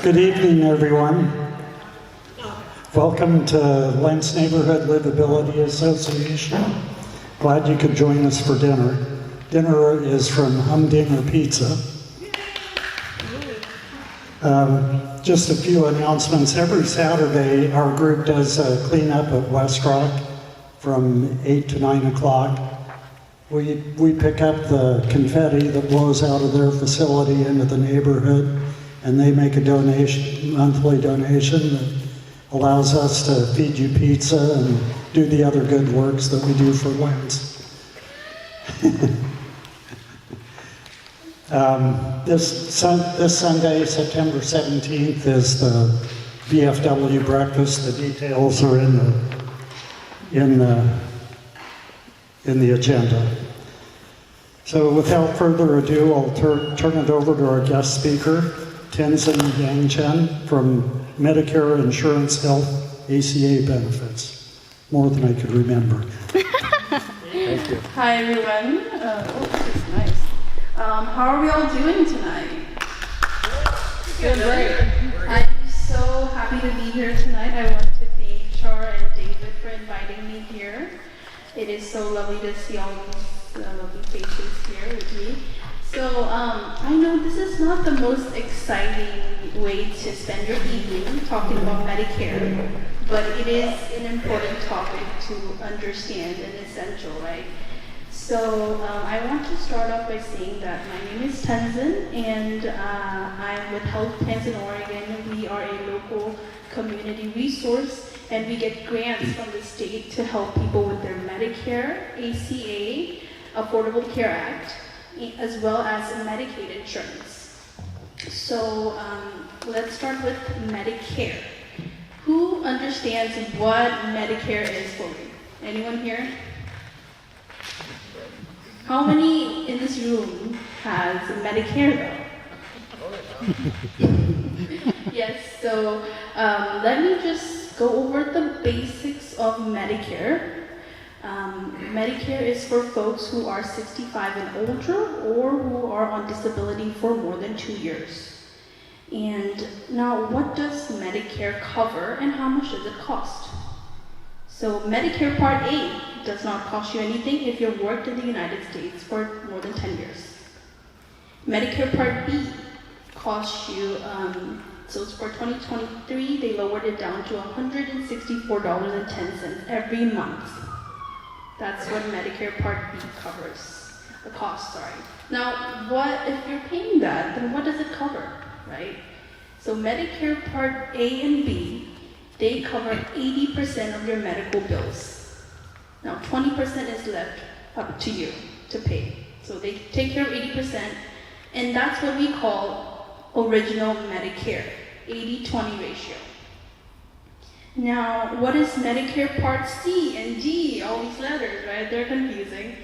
Good evening, everyone. Welcome to Lentz Neighborhood Livability Association. Glad you could join us for dinner. Dinner is from Humdinger Pizza. Just a few announcements. Every Saturday, our group does a cleanup at West Rock from 8 to 9 o'clock. We pick up the confetti that blows out of their facility into the neighborhood, and they make a donation, monthly donation that allows us to feed you pizza and do the other good works that we do for Lentz. This Sunday, September 17th, is the VFW breakfast. The details are in the agenda. So without further ado, I'll turn it over to our guest speaker, Tenzin from Medicare Insurance Health ACA Benefits. More than I could remember. Thank you. Hi everyone. This is nice. How are we all doing tonight? Good, great. I'm so happy to be here tonight. I want to thank Char and David for inviting me here. It is so lovely to see all these lovely faces here with me. So I know this is not the most exciting way to spend your evening talking about Medicare, but it is an important topic to understand and essential, right? So I want to start off by saying that my name is Tenzin, and I'm with Health Plans in Oregon. We are a local community resource, and we get grants from the state to help people with their Medicare, ACA, Affordable Care Act, as well as Medicaid insurance. So let's start with Medicare. Who understands what Medicare is for you? Anyone here? How many in this room has Medicare though? Yes, so let me just go over the basics of Medicare. Medicare is for folks who are 65 and older or who are on disability for more than 2 years. And now, what does Medicare cover and how much does it cost? So Medicare Part A does not cost you anything if you've worked in the United States for more than 10 years. Medicare Part B costs you, so it's for 2023, they lowered it down to $164.10 every month. That's what Medicare Part B covers, the cost, sorry. Now, if you're paying that, then what does it cover, right? So Medicare Part A and B, they cover 80% of your medical bills. Now, 20% is left up to you to pay. So they take care of 80%, and that's what we call original Medicare, 80-20 ratio. Now, what is Medicare Part C and D? All these letters, right? They're confusing.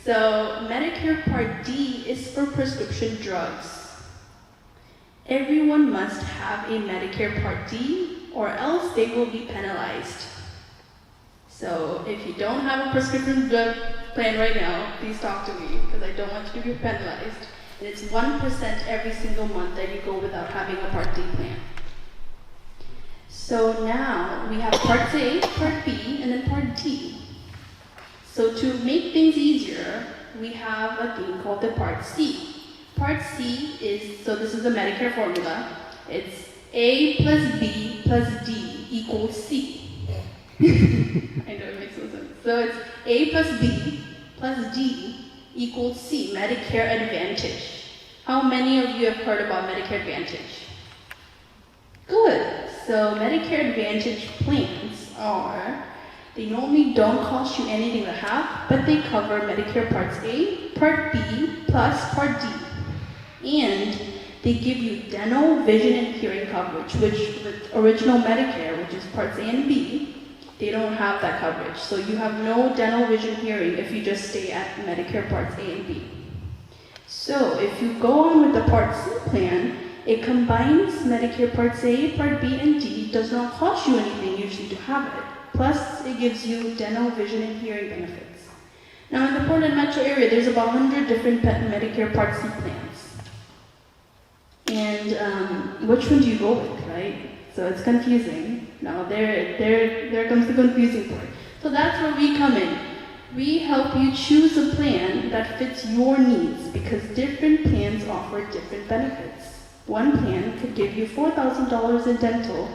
So Medicare Part D is for prescription drugs. Everyone must have a Medicare Part D or else they will be penalized. So if you don't have a prescription drug plan right now, please talk to me because I don't want you to be penalized. And it's 1% every single month that you go without having a Part D plan. So now we have Part A, Part B, and then Part D. So to make things easier, we have a thing called the Part C. Part C is, so this is the Medicare formula. It's A plus B plus D equals C. I know it makes no sense. So it's A plus B plus D equals C, Medicare Advantage. How many of you have heard about Medicare Advantage? Good. So Medicare Advantage plans they normally don't cost you anything to have, but they cover Medicare Parts A, Part B, plus Part D. And they give you dental, vision, and hearing coverage, which with original Medicare, which is Parts A and B, they don't have that coverage. So you have no dental, vision, hearing if you just stay at Medicare Parts A and B. So if you go on with the Part C plan, it combines Medicare Part A, Part B, and D. It does not cost you anything usually to have it. Plus, it gives you dental, vision, and hearing benefits. Now, in the Portland metro area, there's about 100 different Medicare Part C plans. And which one do you go with, right? So it's confusing. Now there comes the confusing part. So that's where we come in. We help you choose a plan that fits your needs because different plans offer different benefits. One plan could give you $4,000 in dental,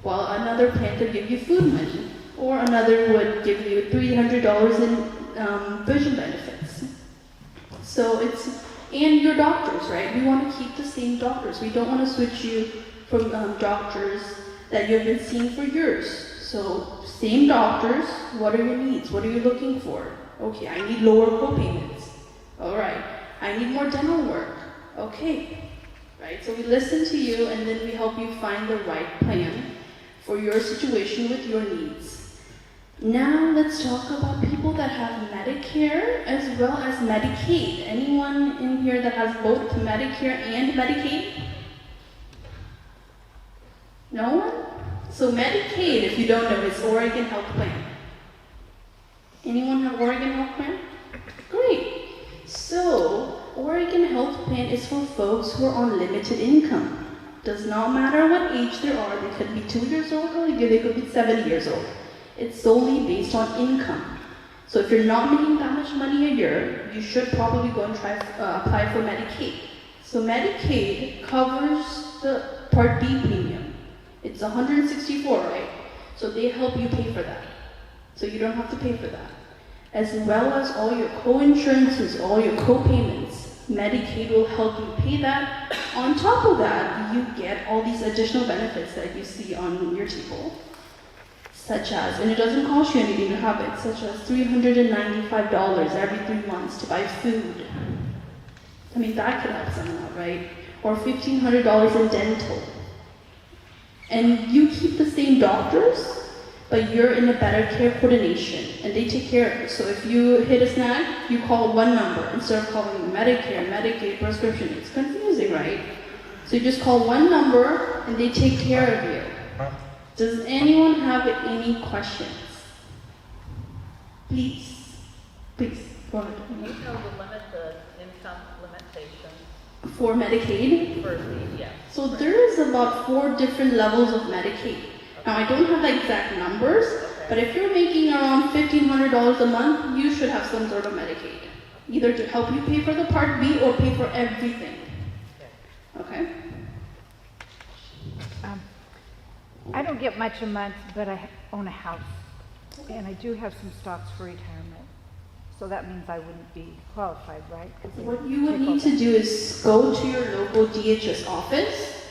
while another plan could give you food money, or another would give you $300 in vision benefits. So and your doctors, right? We want to keep the same doctors. We don't want to switch you from doctors that you've been seeing for years. So same doctors, what are your needs? What are you looking for? Okay, I need lower co-payments. All right, I need more dental work. Okay, right? So we listen to you and then we help you find the right plan for your situation with your needs. Now let's talk about people that have Medicare as well as Medicaid. Anyone in here that has both Medicare and Medicaid? No one? So Medicaid, if you don't know, is Oregon Health Plan. Anyone have Oregon Health Plan? Great. So Oregon Health Plan is for folks who are on limited income. Does not matter what age they are. They could be 2 years old or they could be 7 years old. It's solely based on income. So if you're not making that much money a year, you should probably go and apply for Medicaid. So Medicaid covers the Part B premium. It's $164, right? So they help you pay for that. So you don't have to pay for that. As well as all your co-insurances, all your co-payments, Medicaid will help you pay that. On top of that, you get all these additional benefits that you see on your table. Such as, and it doesn't cost you anything to have it, such as $395 every 3 months to buy food. I mean, that could help someone out, right? Or $1,500 in dental. And you keep the same doctors, but you're in a better care coordination, and they take care of you. So if you hit a snag, you call one number instead of calling Medicare, Medicaid, prescription. It's confusing, right? So you just call one number, and they take care of you. Does anyone have any questions? Please, go ahead. You know the income limitation For Medicaid? for the, yeah. So there is about 4 different levels of Medicaid. Now I don't have the exact numbers, but if you're making around $1,500 a month, you should have some sort of Medicaid. Either to help you pay for the Part B or pay for everything. Okay? I don't get much a month, but I own a house. And I do have some stocks for retirement. So that means I wouldn't be qualified, right? 'Cause they What you would take all need to do is go to your local DHS office.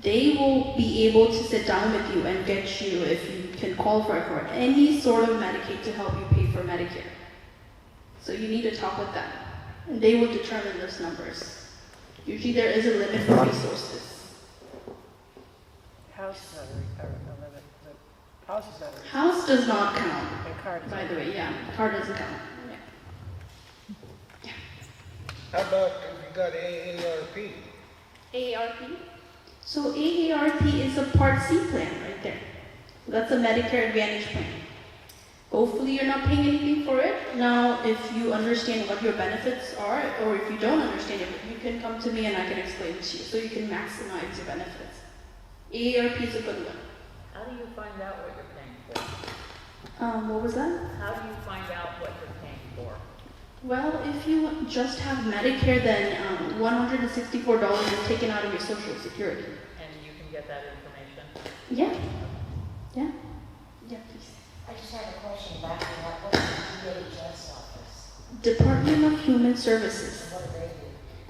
They will be able to sit down with you and get you, if you can qualify for any sort of Medicaid to help you pay for Medicare. So you need to talk with them. And they will determine those numbers. Usually there is a limit for resources. House house is that a House does not count, card? by the way, yeah. Car doesn't count. Yeah. How about if you got AARP? AARP? So AARP is a Part C plan right there. That's a Medicare Advantage plan. Hopefully you're not paying anything for it. Now, if you understand what your benefits are, or if you don't understand it, you can come to me and I can explain it to you so you can maximize your benefits. AARP is a good one. How do you find out what you're paying for? What was that? How do you find out what you're paying for? Well, if you just have Medicare, then $164 is taken out of your Social Security. And you can get that information? Yeah. Yeah. Yeah, please. I just have a question back to that. What's the DHS office? Department of Human Services. What do?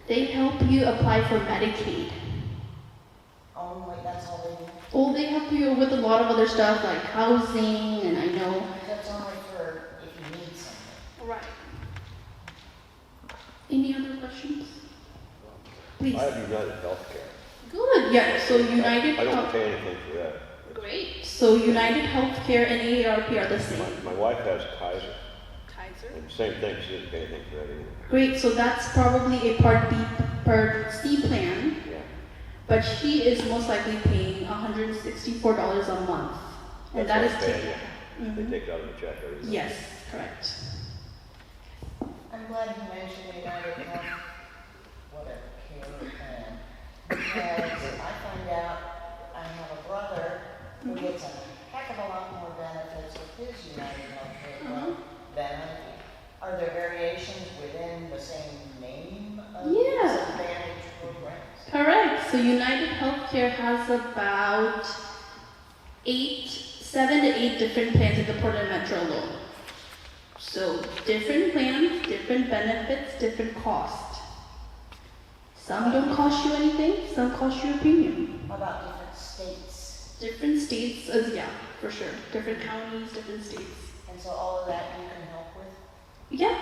They help you apply for Medicaid. Only, that's all they do? Well, they help you with a lot of other stuff like housing, and I know. That's only for if you need something. Right. Any other questions? Please. I have United Healthcare. Good. Yeah. So United. I don't pay anything for that. Great. So United Healthcare and AARP are the same. My wife has Kaiser, Kaiser. and same thing, she doesn't pay anything for that either. Great. So that's probably a Part B, Part C plan. Yeah. But she is most likely paying $164 a month. And that is That's what I pay, taken. yeah. They take it out of the check every month. Yes, correct. I'm glad you mentioned United Health, whatever, care plan. So United Healthcare has about 7 to 8 different plans in the Portland Metro alone. So different plans, different benefits, different cost. Some don't cost you anything, some cost you a premium. How about different states? Different states, yeah, for sure. Different counties, different states. And so all of that you can help with? Yeah,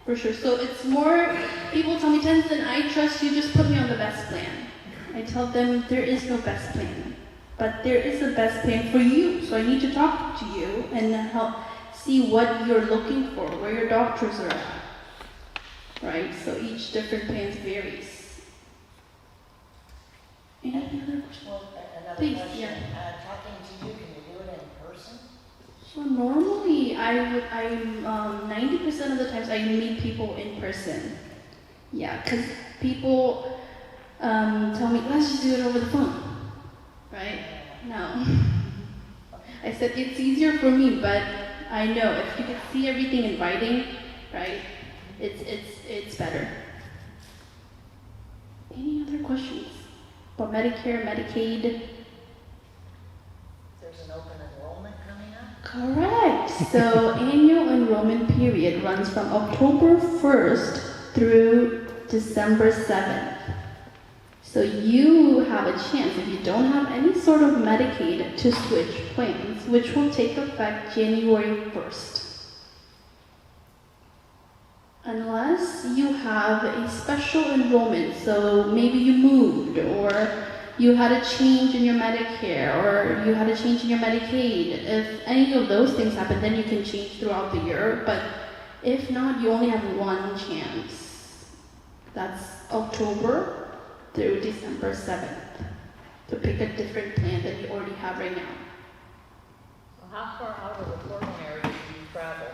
for sure. So it's more, people tell me, Tenzin, I trust you, just put me on the best plan. I tell them there is no best plan, but there is a best plan for you. So I need to talk to you and help see what you're looking for, where your doctors are at, right? So each different plans varies. Any other questions? Well, another Please, question. yeah. Talking to you, can you do it in person? So normally I'm 90% of the times I meet people in person. Yeah, because people tell me, let's just do it over the phone, right? No. I said it's easier for me, but I know if you can see everything in writing, right? It's better. Any other questions about Medicare, Medicaid? There's an open enrollment coming up? Correct. So annual enrollment period runs from October 1st through December 7th. So you have a chance, if you don't have any sort of Medicaid, to switch plans, which will take effect January 1st. Unless you have a special enrollment, so maybe you moved, or you had a change in your Medicare, or you had a change in your Medicaid. If any of those things happen, then you can change throughout the year, but if not, you only have one chance. That's October through December 7th to pick a different plan than you already have right now. So how far out of the Portland area do you travel?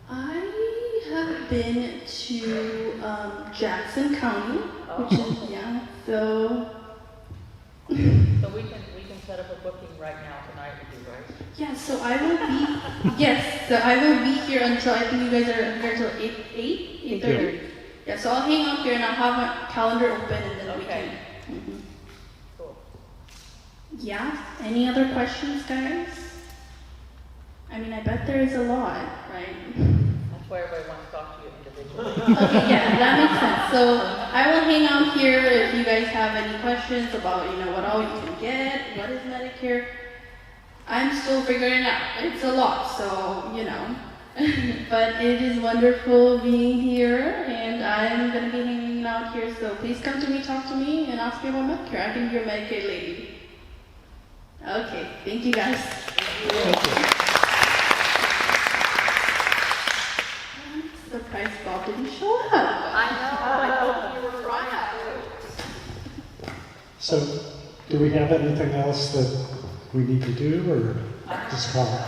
I have been to Jackson County, which is, yeah, so. So we can set up a booking right now tonight with you, right? Yeah, so I will be, yes, so I will be here until, I think you guys are here till 8:30? Yeah, so I'll hang out here and I'll have my calendar open and then we Okay. can. Mhm. Cool. Yeah, any other questions, guys? I mean, I bet there is a lot, right? That's why everybody wants to talk to you individually. Okay, yeah, that makes sense. So I will hang out here if you guys have any questions about, what all you can get, what is Medicare. I'm still figuring it out. It's a lot, so, But it is wonderful being here, and I'm going to be hanging out here, so please come to me, talk to me, and ask me about Medicare. I can be your Medicaid lady. Okay, thank you guys. I'm surprised Bob didn't show up. I know, I told you were right. So, do we have anything else that we need to do, or just call it?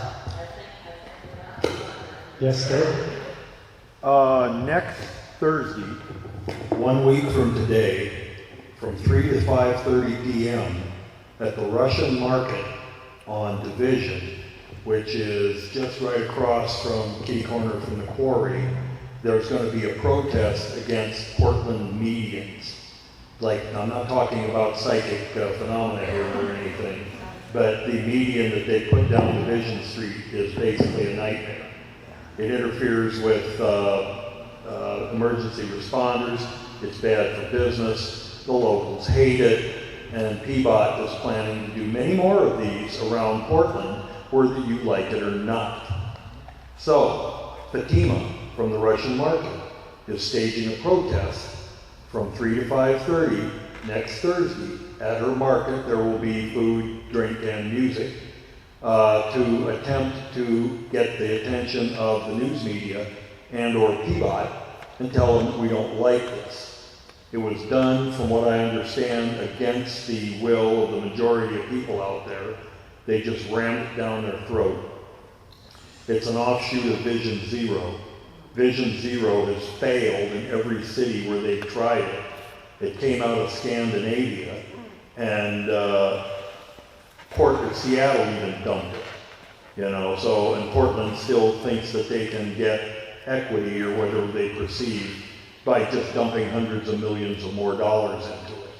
Yes, sir. Next Thursday, 1 week from today, from 3 to 5:30 p.m. at the Russian Market on Division, which is just right across from kitty corner from the quarry, there's going to be a protest against Portland medians. Like, I'm not talking about psychic phenomena here or anything, but the median that they put down Division Street is basically a nightmare. It interferes with emergency responders. It's bad for business. The locals hate it. And PBOT is planning to do many more of these around Portland, whether you like it or not. So, Fatima from the Russian Market is staging a protest from 3 to 5:30 next Thursday. At her market, there will be food, drink, and music. To attempt to get the attention of the news media and or PBOT and tell them we don't like this. It was done, from what I understand, against the will of the majority of people out there. They just rammed it down their throat. It's an offshoot of Vision Zero. Vision Zero has failed in every city where they've tried it. It came out of Scandinavia, and Seattle even dumped it, so, and Portland still thinks that they can get equity or whatever they perceive by just dumping hundreds of millions of more dollars into it.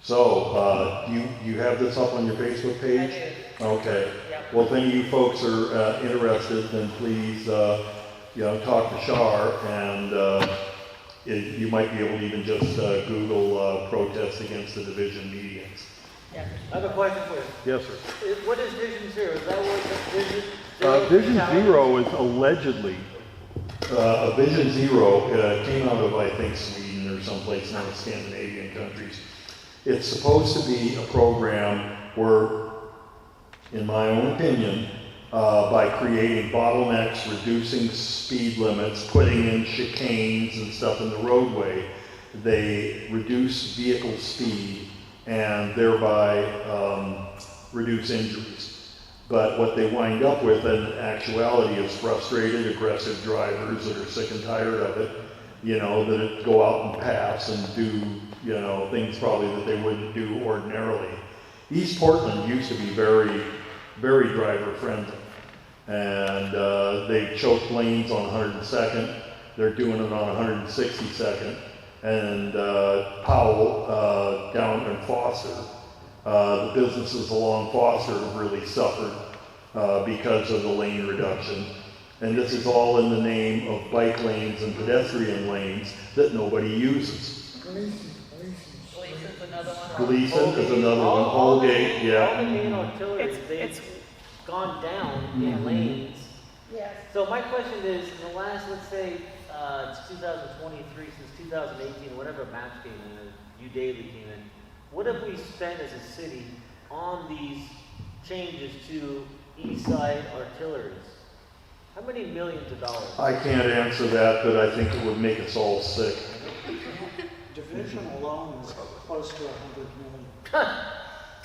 So, you have this up on your Facebook page? I do. Okay. Yep. Well, if any of you folks are interested, then please, talk to Shar, and you might be able to even just Google protest against the division medians. Yeah. I have a question for you. Yes, sir. What is Vision Zero? Is that what Vision Vision Zero is allegedly, Vision Zero came out of, I think, Sweden or someplace in the Scandinavian countries. It's supposed to be a program where, in my own opinion, by creating bottlenecks, reducing speed limits, putting in chicanes and stuff in the roadway, they reduce vehicle speed and thereby reduce injuries. But what they wind up with in actuality is frustrated, aggressive drivers that are sick and tired of it, that go out and pass and do, things probably that they wouldn't do ordinarily. East Portland used to be very, very driver friendly. And they choked lanes on 102nd. They're doing it on 162nd. And Powell down in Foster, the businesses along Foster have really suffered because of the lane reduction. And this is all in the name of bike lanes and pedestrian lanes that nobody uses. Gleason's another one. Gleason is another one. Holgate, yeah. All the main artilleries, they've gone down in lanes. Yes. So my question is, in the last, let's say, it's 2023, since 2018, whatever maps came in, Daily came in, what have we spent as a city on these changes to east side artilleries? How many millions of dollars? I can't answer that, but I think it would make us all sick. Division alone is close to 100 million.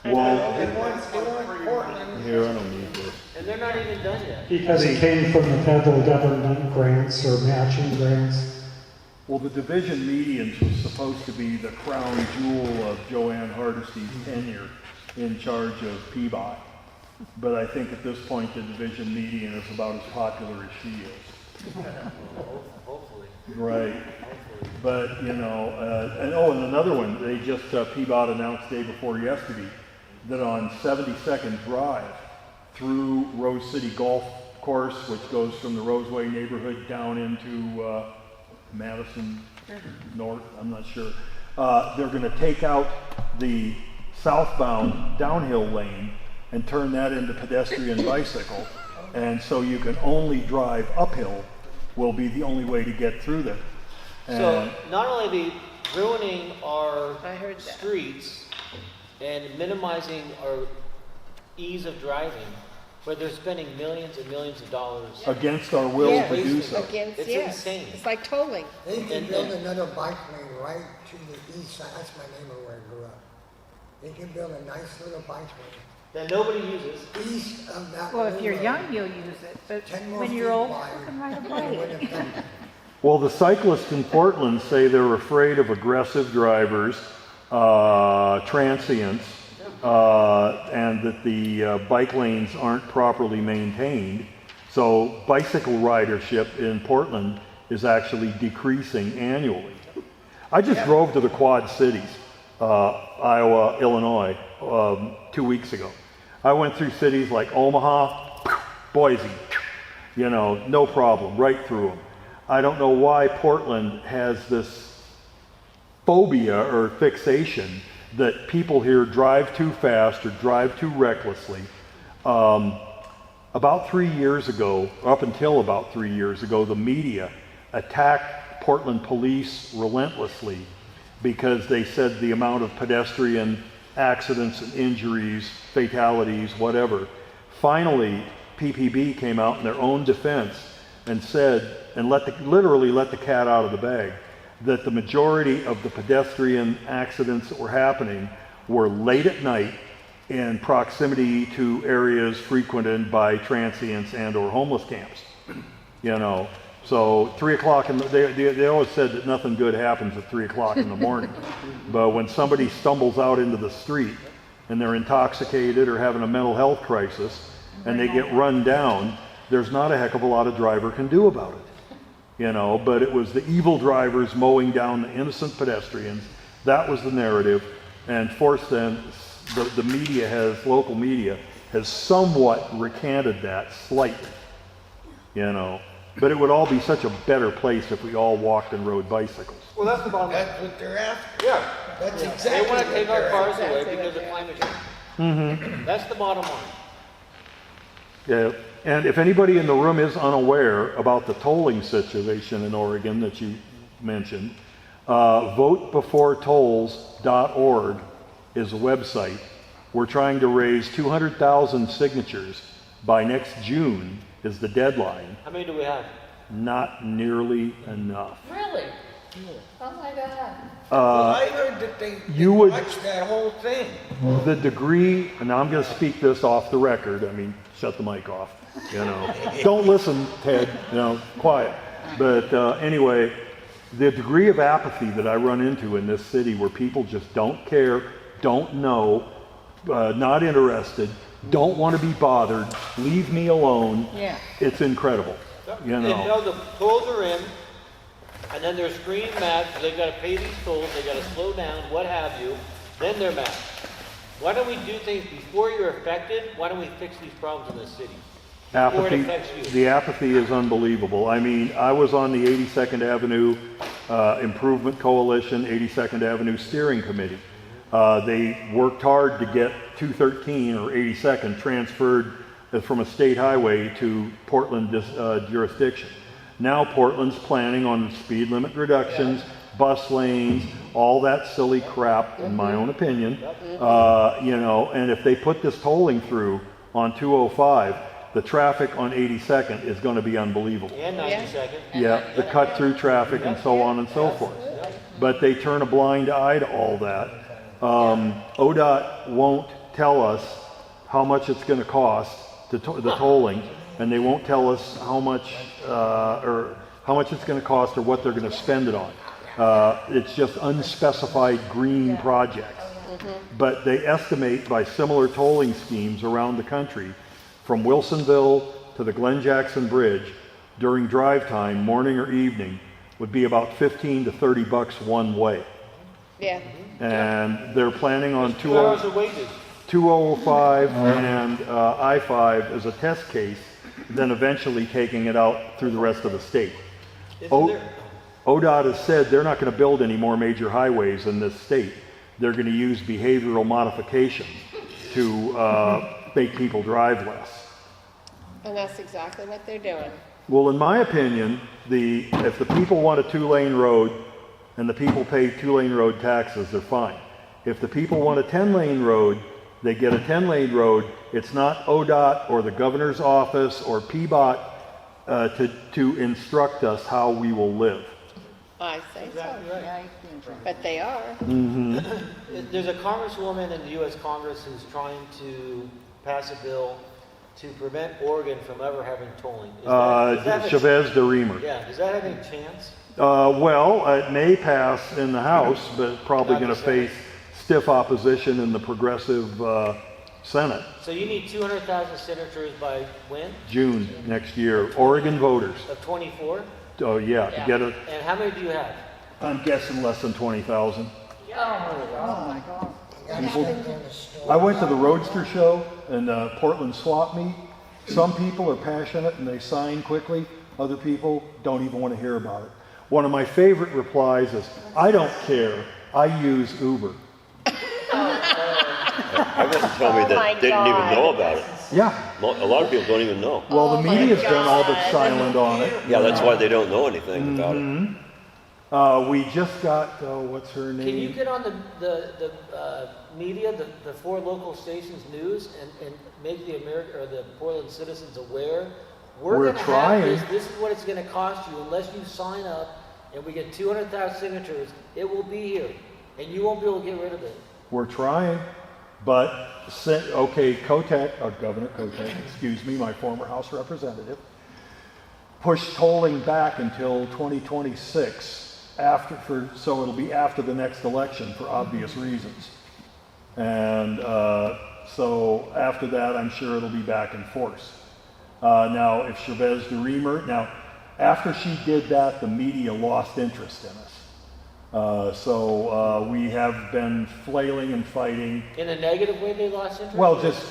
Well, They want Portland. here, I don't need this. And they're not even done yet. Because it came from the federal government grants or matching grants. Well, the division medians was supposed to be the crown jewel of Joanne Hardesty's tenure in charge of Peabody. But I think at this point, the division median is about as popular as she is. Hopefully. Right. Hopefully. But, and another one, they just, Peabody announced day before yesterday that on 72nd Drive through Rose City Golf Course, which goes from the Roseway neighborhood down into Madison North, I'm not sure, they're going to take out the southbound downhill lane and turn that into pedestrian bicycle. And so you can only drive uphill will be the only way to get through there. So not only are they ruining our streets and minimizing our ease of driving, but they're spending millions and millions of dollars. Against our will Yes. to do so. Against, It's yes. insane. It's like tolling. They can And- build another bike lane right to the east side. That's my neighborhood where I grew up. They can build a nice little bike lane That nobody uses. east of that. Well, if you're road. young, you'll use it, but 10 more when you're feet old, wide. you can ride a It bike. wouldn't affect it. Well, the cyclists in Portland say they're afraid of aggressive drivers, transients, and that the bike lanes aren't properly maintained. So bicycle ridership in Portland is actually decreasing annually. I just drove to the Quad Cities, Iowa, Illinois, 2 weeks ago. I went through cities like Omaha, Boise, no problem, right through them. I don't know why Portland has this phobia or fixation that people here drive too fast or drive too recklessly. About 3 years ago, up until about 3 years ago, the media attacked Portland police relentlessly because they said the amount of pedestrian accidents and injuries, fatalities, whatever. Finally, PPB came out in their own defense and said, and literally let the cat out of the bag, that the majority of the pedestrian accidents that were happening were late at night in proximity to areas frequented by transients and or homeless camps. So 3 o'clock they always said that nothing good happens at 3 o'clock in the morning. But when somebody stumbles out into the street and they're intoxicated or having a mental health crisis and they get run down, there's not a heck of a lot a driver can do about it. But it was the evil drivers mowing down the innocent pedestrians. That was the narrative. and forced them, the media has, local media has somewhat recanted that slightly, you know. But it would all be such a better place if we all walked and rode bicycles. Well, that's the bottom line. That's what they're after. Yeah. That's Yeah. exactly They want what to take our they're cars after. away because of climate change. Mm-hmm. That's the bottom line. Yeah, and if anybody in the room is unaware about the tolling situation in Oregon that you mentioned, votebeforetolls.org is a website. We're trying to raise 200,000 signatures by next June is the deadline. How many do we have? Not nearly enough. Really? Oh my God. Well, I heard that they you would- watched that whole thing. The degree, and now I'm going to speak this off the record. I mean, shut the mic off. You know, don't listen, Ted. You know, quiet. But anyway, the degree of apathy that I run into in this city, where people just don't care, don't know, not interested, don't want to be bothered, leave me alone. Yeah. It's incredible. You And know. the tolls are in, and then they're screaming mad because they've got to pay these tolls, they got to slow down, what have you. Then they're mad. Why don't we do things before you're affected? Why don't we fix these problems in this city? Before it Apathy, affects you. the apathy is unbelievable. I mean, I was on the 82nd Avenue Improvement Coalition, 82nd Avenue Steering Committee. They worked hard to get 213 or 82nd transferred from a state highway to Portland jurisdiction. Now Portland's planning on speed limit reductions, bus lanes, all that silly crap, in my own opinion. You know, and if they put this tolling through on 205, the traffic on 82nd is going to be unbelievable. And 92nd. Yeah, the cut through traffic and so on and so forth. But they turn a blind eye to all that. ODOT won't tell us how much it's going to cost the tolling, and they won't tell us how much it's going to cost or what they're going to spend it on. It's just unspecified green projects. But they estimate by similar tolling schemes around the country, from Wilsonville to the Glen Jackson Bridge, during drive time, morning or evening, would be about 15 to 30 bucks one way. Yeah. And they're planning on 2 hours of wages. 205 and I-5 as a test case, then eventually taking it out through the rest of the state. Isn't there? ODOT has said they're not going to build any more major highways in this state. They're going to use behavioral modifications to make people drive less. And that's exactly what they're doing. Well, in my opinion, if the people want a 2-lane road and the people pay 2-lane road taxes, they're fine. If the people want a 10-lane road, they get a 10-lane road. It's not ODOT or the governor's office or PBOT to instruct us how we will live. I say Exactly so. right. But they are. There's a congresswoman in the U.S. Congress who's trying to pass a bill to prevent Oregon from ever having tolling. Does that have a Chavez de Reamer. Yeah, does that have any chance? Well, it may pass in the House, but it's probably Not going the to Senate. face stiff opposition in the progressive Senate. So you need 200,000 signatures by when? June next year. Oregon voters. Of 24? Oh yeah, to get it. And how many do you have? I'm guessing less than 20,000. You got People- things in the store. I went to the Roadster show and Portland swap meet. Some people are passionate and they sign quickly. Other people don't even want to hear about it. One of my favorite replies is, "I don't care. I use Uber." I wasn't telling me Oh my that they didn't even God. know about it. Yeah. A lot of people don't even know. Well, Oh the my media's been all but God. silent on it. Yeah, that's why they don't know anything about it. We just got, what's her name? Can you get on the media, the 4 local stations news, and make the Portland citizens aware? We're gonna trying. have this is what it's gonna cost you unless you sign up and we get 200,000 signatures, it will be here. And you won't be able to get rid of it. We're trying, but, Governor Kotek, excuse me, my former House representative, pushed tolling back until 2026, so it'll be after the next election for obvious reasons. And so after that, I'm sure it'll be back in force. Now, if Chavez de Reamer, after she did that, the media lost interest in us. So we have been flailing and fighting. In a negative way, they lost interest? Well, just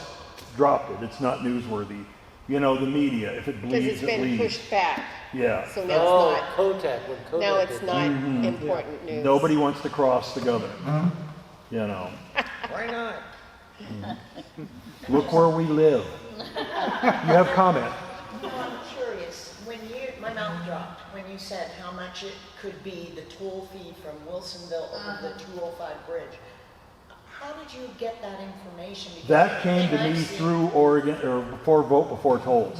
dropped it. It's not newsworthy. You know, the media, if it Because bleeds, it's it been leads. pushed back, Yeah. so now Oh, it's not, Kotek, when Kotek. now it's did not Mhm. important news. Nobody wants to cross the governor. You know, Why not? look where we live. You have comment? No, I'm curious, my mouth dropped, when you said how much it could be, the toll fee from Wilsonville over the 205 bridge. How did you get that information? Because That came to everything me I've seen, through Oregon, or before Vote Before Tolls.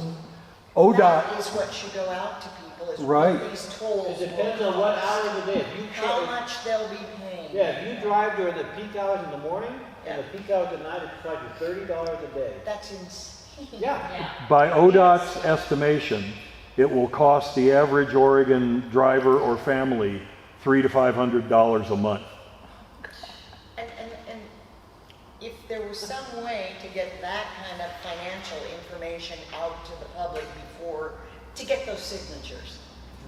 ODOT, that is what should go out to people, is Right. what these tolls It will depends on what cost, hour of the day. If you how try, much they'll be paying. yeah, if you drive during the peak hours in the morning and the Yeah. peak hours at night, it's charge you $30 a day. That's insane. Yeah. by ODOT's estimation, it will cost the average Oregon driver or family $300 to $500 a month. And if there was some way to get that kind of financial information out to the public before, to get those signatures,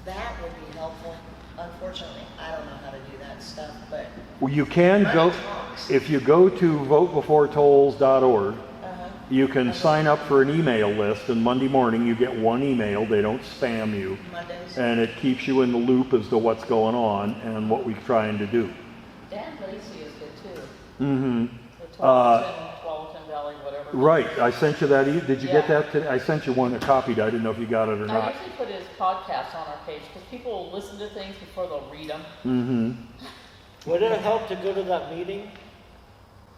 that would be helpful. Unfortunately, I don't know how to do that stuff, but, Well, you can Money go, talks. if you go to votebeforetolls.org, uh-huh. you can sign up for an email list, and Monday morning you get one email. They don't spam you. Mondays. And it keeps you in the loop as to what's going on and what we're trying to do. Dan Lacey is good too. Mm-hmm. The Tualatin Valley, whatever. Right, I sent you that, did you get Yeah. that today? I sent you one, a copy, I didn't know if you got it or I not. usually put his podcast on our page because people will listen to things before they'll read them. Mm-hmm. Would it help to go to that meeting?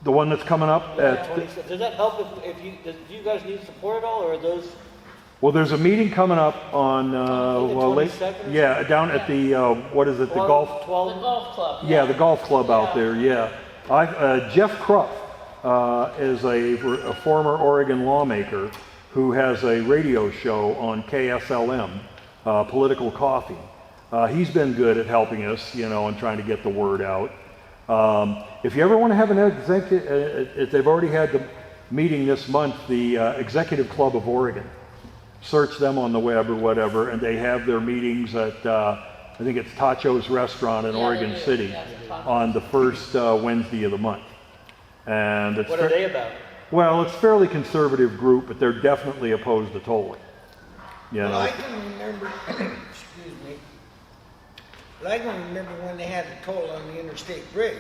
The one that's coming up at, 26th? Does that help if you, do you guys need support at all, or are those? well, there's a meeting coming up on, the well, late, 22nd or yeah, down at the, what is it, the golf, The 12? golf club. yeah, the golf club out Yeah. there, yeah. Jeff Cruff is a former Oregon lawmaker who has a radio show on KSLM, Political Coffee. He's been good at helping us, you know, and trying to get the word out. If you ever want to have an executive, they've already had the meeting this month, the Executive Club of Oregon. Search them on the web or whatever, and they have their meetings at, I think it's Tacho's Restaurant in Yeah, they Oregon do. City Yeah, it's a Tacho's. on the first Wednesday of the month. And it's What are they about? well, it's a fairly conservative group, but they're definitely opposed to tolling. You Well, I know, can remember, excuse me, but I can remember when they had a toll on the interstate bridge.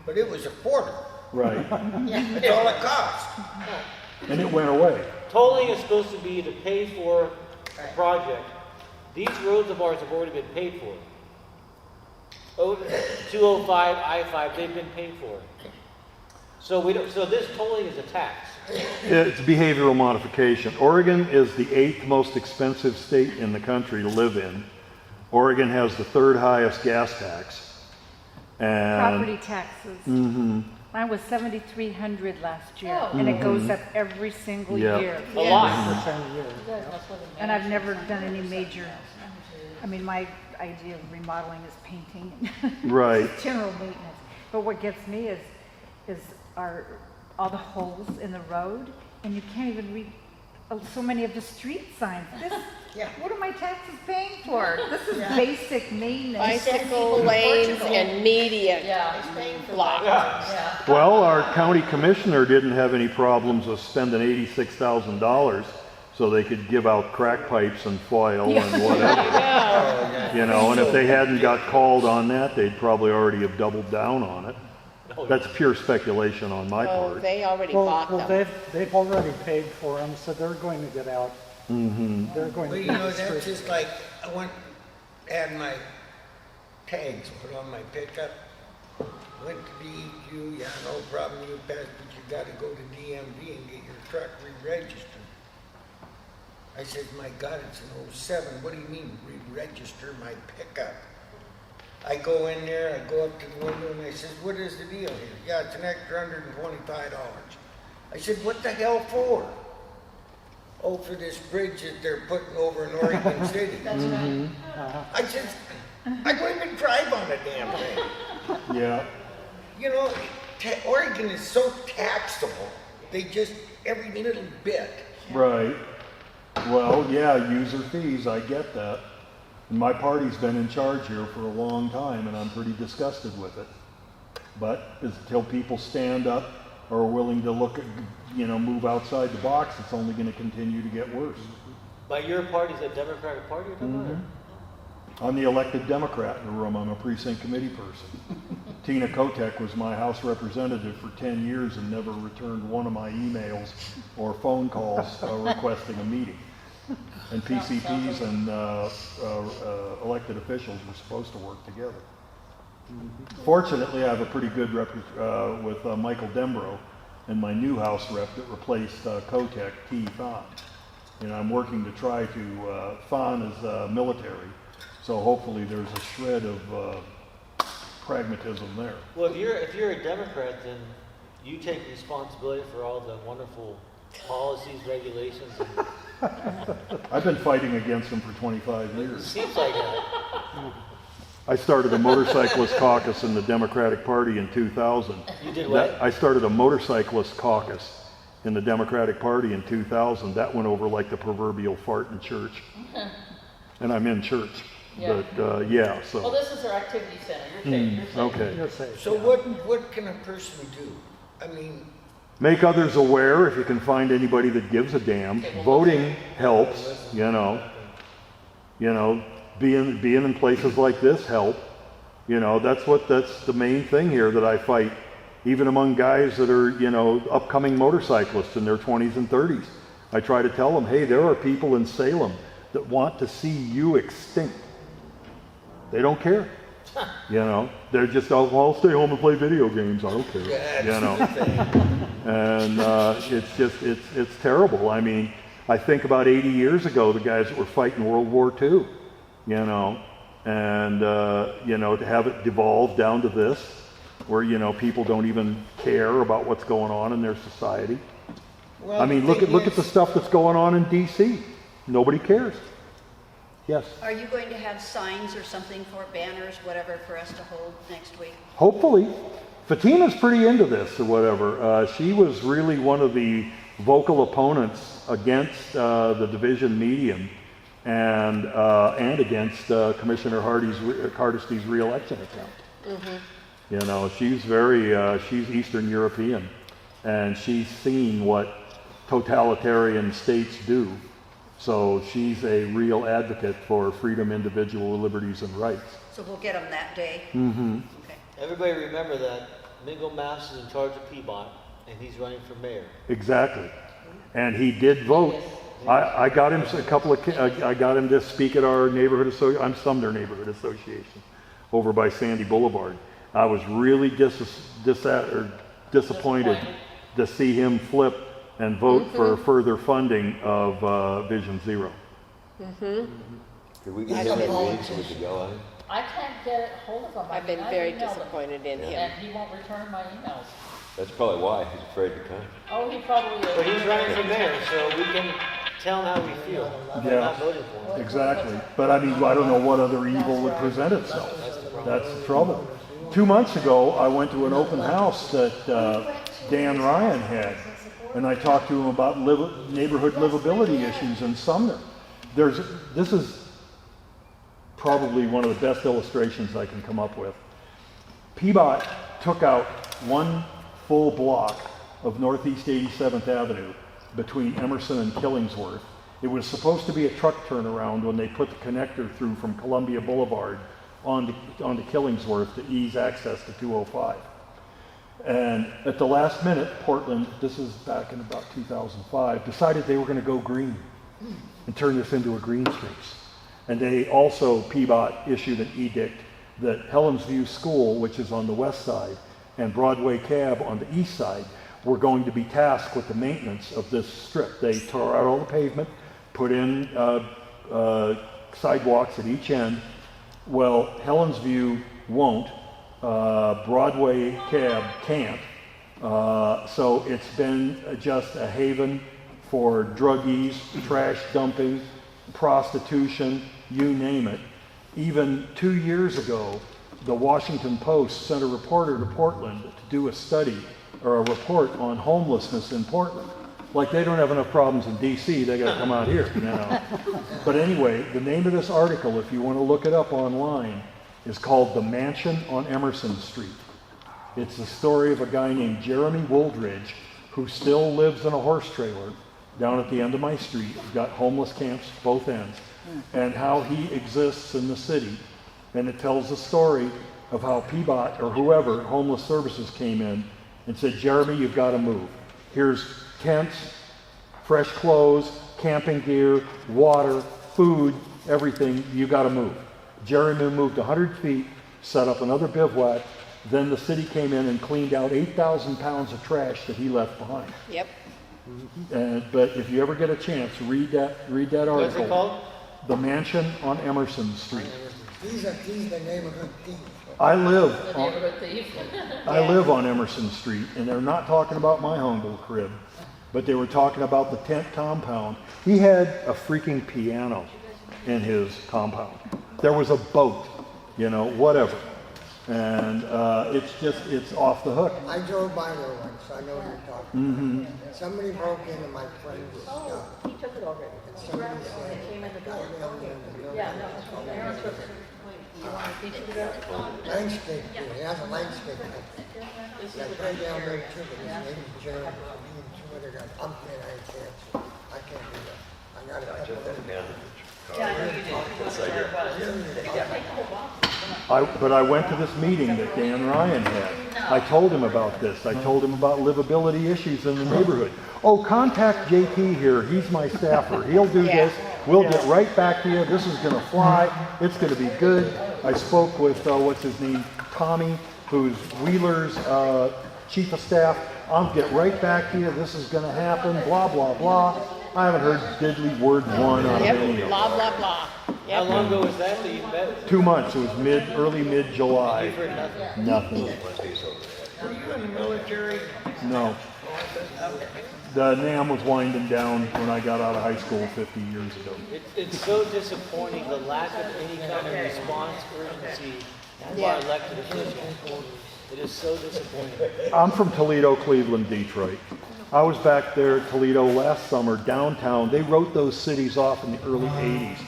But it was a quarter. right? That's all it cost. And it went away. Tolling is supposed to be to pay for a project. These roads of ours have already been paid for. Oh, 205, I-5, they've been paid for. So we don't, so this tolling is a tax. It's behavioral modification. Oregon is the 8th most expensive state in the country to live in. Oregon has the 3rd highest gas tax. And Property taxes. Mhm. Mine was 7,300 last year, Oh. and it goes up every single Yeah. year. A lot. You guys must live in And I've Madison. never done any major, I mean, my idea of remodeling is painting and Right. general maintenance. But what gets me is all the holes in the road, and you can't even read so many of the street signs. Yeah. What are my taxes paying for? This is basic maintenance. Bicycle lanes and median Yeah. blocks. Yeah. Well, our county commissioner didn't have any problems with spending $86,000 so they could give out crack pipes and foil and whatever. You know, and if they hadn't got called on that, they'd probably already have doubled down on it. That's pure speculation on my Oh, part. they already Well, bought well, them. they've already paid for them, so they're going to get out. Mm-hmm. They're going to Well, be you know, that's distributed. just like, had my tags put on my pickup. Went to DEQ, yeah, no problem, you passed, but you gotta go to DMV and get your truck re-registered. I said, my God, it's an '07, what do you mean re-register my pickup? I go in there, I go up to the window and I said, what is the deal here? Yeah, it's an extra $125. I said, what the hell for? Oh, for this bridge that they're putting over in Oregon City. I said, I don't even drive on the damn thing. Yeah. You know, Oregon is so taxable, they just, every little bit. Right. Well, yeah, user fees, I get that. And my party's been in charge here for a long time, and I'm pretty disgusted with it. But until people stand up or are willing to look at, move outside the box, it's only going to continue to get worse. By your party, is that Democratic Party you're talking about? I'm the elected Democrat in the room. I'm a precinct committee person. Tina Kotek was my House representative for 10 years and never returned one of my emails or phone calls requesting a meeting. And PCPs and elected officials were supposed to work together. Fortunately, I have a pretty good rep with Michael Dembro and my new House rep that replaced Kotek, T. Thon. I'm working to try to, Thon is military, so hopefully there's a shred of pragmatism there. Well, if you're a Democrat, then you take responsibility for all the wonderful policies, regulations. I've been fighting against them for 25 It years. seems like that. I started a motorcyclist caucus in the Democratic Party in 2000. You did what? I started a motorcyclist caucus in the Democratic Party in 2000. That went over like the proverbial fart in church. And I'm in church. Yeah. But yeah, so. Well, this is our activity center. You're safe. Okay. You're safe. So what can a person do? I mean, Make others aware if you can find anybody that gives a damn. Voting helps, being in places like this help. That's the main thing here that I fight, even among guys that are, upcoming motorcyclists in their 20s and 30s. I try to tell them, hey, there are people in Salem that want to see you extinct. They don't care. They're just, I'll stay home and play video games. I don't care. And it's terrible. I mean, I think about 80 years ago, the guys that were fighting World War II, and to have it devolve down to this, where, people don't even care about what's going on in their society. well, I mean, look at the stuff that's going on in DC. Nobody cares. Yes. Are you going to have signs or something for banners, whatever, for us to hold next week? Hopefully. Fatina's pretty into this or whatever. She was really one of the vocal opponents against the division medium and against Commissioner Hardesty's re-election attempt. Mm-hmm. She's Eastern European, and she's seen what totalitarian states do. So she's a real advocate for freedom, individual liberties, and rights. So we'll get them that day? Mm-hmm. Okay. Everybody remember that Mingo Mass is in charge of Peabody, and he's running for mayor. Exactly. And he did vote. I got him I got him to speak at our neighborhood I'm Sumner Neighborhood Association over by Sandy Boulevard. I was really disappointed to see him flip and vote for further funding of Vision Zero. Mm-hmm. Could we get him a meeting so we could go on it? I can't get hold of him. I've been very disappointed in him. And he won't return my emails. That's probably why he's afraid to come. Oh, he probably is. But he's running for mayor, so we can tell him how we feel. We're not voting for him. Exactly. But I mean, I don't know what other evil would present itself. That's the trouble. 2 months ago, I went to an open house that Dan Ryan had, and I talked to him about neighborhood livability issues in Sumner. This is probably one of the best illustrations I can come up with. Peabody took out one full block of Northeast 87th Avenue between Emerson and Killingsworth. It was supposed to be a truck turnaround when they put the connector through from Columbia Boulevard onto Killingsworth to ease access to 205. And at the last minute, Portland, this is back in about 2005, decided they were going to go green and turn this into a green space. And they also, Peabody issued an edict that Helensview School, which is on the west side, and Broadway Cab on the east side, were going to be tasked with the maintenance of this strip. They tore out all the pavement, put in sidewalks at each end. Well, Helensview won't. Broadway Cab can't. So it's been just a haven for druggies, trash dumping, prostitution, you name it. Even 2 years ago, the Washington Post sent a reporter to Portland to do a study or a report on homelessness in Portland. Like they don't have enough problems in DC, they gotta come out here, you know. But anyway, the name of this article, if you wanna look it up online, is called The Mansion on Emerson Street. It's the story of a guy named Jeremy Wooldridge who still lives in a horse trailer down at the end of my street. He's got homeless camps both ends, and how he exists in the city. And it tells the story of how Peabody or whoever, homeless services, came in and said, Jeremy, you've got to move. Here's tents, fresh clothes, camping gear, water, food, everything, you got to move. Jeremy moved 100 feet, set up another bivouac. Then the city came in and cleaned out 8,000 pounds of trash that he left behind. Yep. But if you ever get a chance, read that article. What's it called? The Mansion on Emerson Street. He's the neighborhood thief. I live The on, neighborhood thief. I live on Emerson Street, and they're not talking about my humble crib, but they were talking about the tent compound. He had a freaking piano in his compound. There was a boat, you know, whatever. And it's off the hook. I drove by there once, I know what you're talking about. Somebody broke into my friend's stuff. He took it already. And somebody said, Yeah, no, Aaron took it. You want to teach it about? landscape, he has a landscape. That guy down there too, but his name is Jeremy. He and two other guys, I'm saying I can't do that. I gotta cut the other. Yeah, I know you did. But I went to this meeting that Dan Ryan had. I told him about this. I told him about livability issues in the neighborhood. Oh, contact JP here. He's my staffer. He'll do this. We'll get right back to you. This is going to fly. It's going to be good. I spoke with, what's his name, Tommy, who's Wheeler's chief of staff. I'll get right back to you. This is going to happen. Blah, blah, blah. I haven't heard diddly word one out of any of them. Blah, blah, blah. How long ago was that you met? 2 months. It was early mid-July. You've heard nothing? Nothing. Were you in the military? No. The NAM was winding down when I got out of high school 50 years ago. It's so disappointing, the lack of any kind of response urgency by elected officials. It is so disappointing. I'm from Toledo, Cleveland, Detroit. I was back there at Toledo last summer, downtown. They wrote those cities off in the early 80s.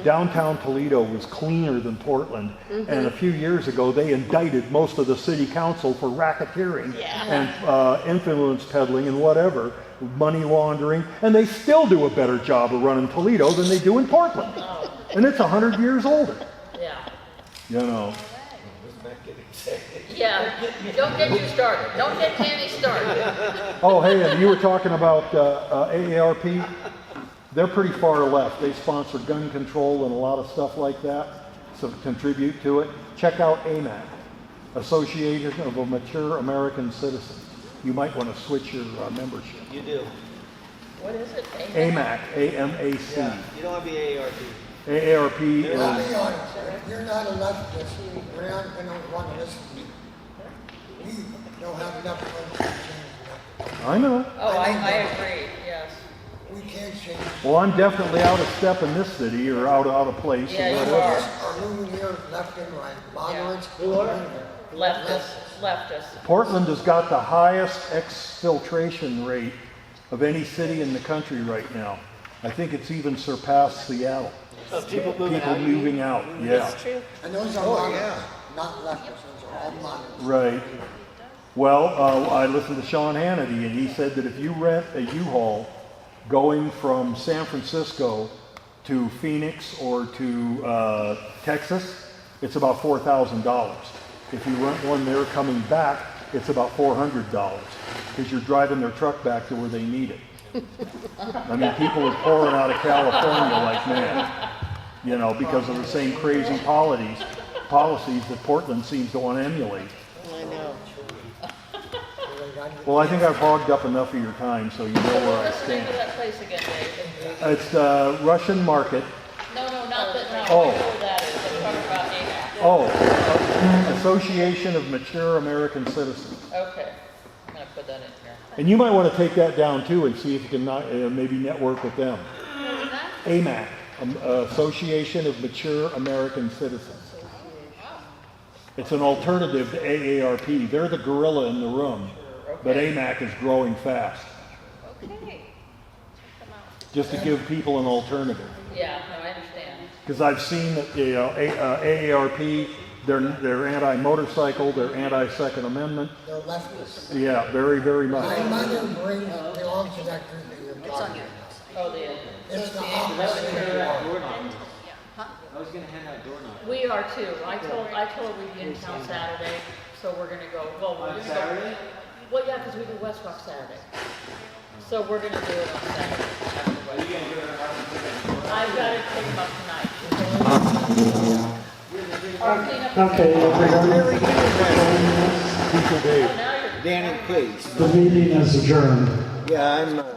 Downtown Toledo was cleaner than Portland, and a few years ago they indicted most of the city council for racketeering and influence peddling and whatever, money laundering, and they still do a better job of running Toledo than they do in Portland. And it's 100 years older. Yeah. You know. Yeah, don't get you started. Don't get Tammy started. Oh, hey, and you were talking about AARP. They're pretty far left. They sponsor gun control and a lot of stuff like that, so contribute to it. Check out AMAC, Association of Mature American Citizens. You might want to switch your membership. You do. What is it? AMAC, A-M-A-C. Yeah, you don't want to be AARP. AARP I'll be is, honest, if you're not a leftist, we're not gonna want to listen to you. We don't have enough votes to change that. I know. Oh, I agree, yes. We can't change. Well, I'm definitely out of step in this city or out of place Yeah, or you whatever. are. Are moving here left and right, moderates. Leftists. Portland has got the highest exfiltration rate of any city in the country right now. I think it's even surpassed Seattle. People moving out. People moving out, yeah. That's true. And those are moderates, not leftists, those are all moderates. Right. Well, I listened to Sean Hannity, and he said that if you rent a U-Haul going from San Francisco to Phoenix or to Texas, it's about $4,000. If you rent one there coming back, it's about $400 because you're driving their truck back to where they need it. I mean, people are pouring out of California like mad, you know, because of the same crazy policies that Portland seems to want to emulate. I know. Well, I think I've hogged up enough of your time, so you know where I What's the name of stand. that place again, Dave? It's the Russian Market. No, not that, no, Oh. I know where that is. I'm talking about AMAC. Oh, Association of Mature American Citizens. Okay, I'm gonna put that in here. And you might want to take that down too and see if you can maybe network with them. AMAC, Association of Mature American Citizens. It's an alternative to AARP. They're the gorilla in the room, but AMAC is growing fast. Okay. just to give people an alternative. Yeah, no, I understand. Because I've seen that, you know, AARP, they're anti-motorcycle, they're anti-Second Amendment. They're leftists. Yeah, very, very much. I'm not gonna bring the arms connector that you're talking about. Oh, the, It's the I was gonna hand out opposite. door knobs. I was gonna hand out door knobs. we are too. I told we'd be in town Saturday, so we're gonna go, well, we're On gonna go. Saturday? Well, yeah, because we do West Rock Saturday. So we're gonna do it on Saturday. Are you gonna give it a hard I've got to pick them up tonight. Or clean up. Okay, everyone, People, Dave. Oh, now you're. Danny, please. the meeting is adjourned. Yeah, I'm,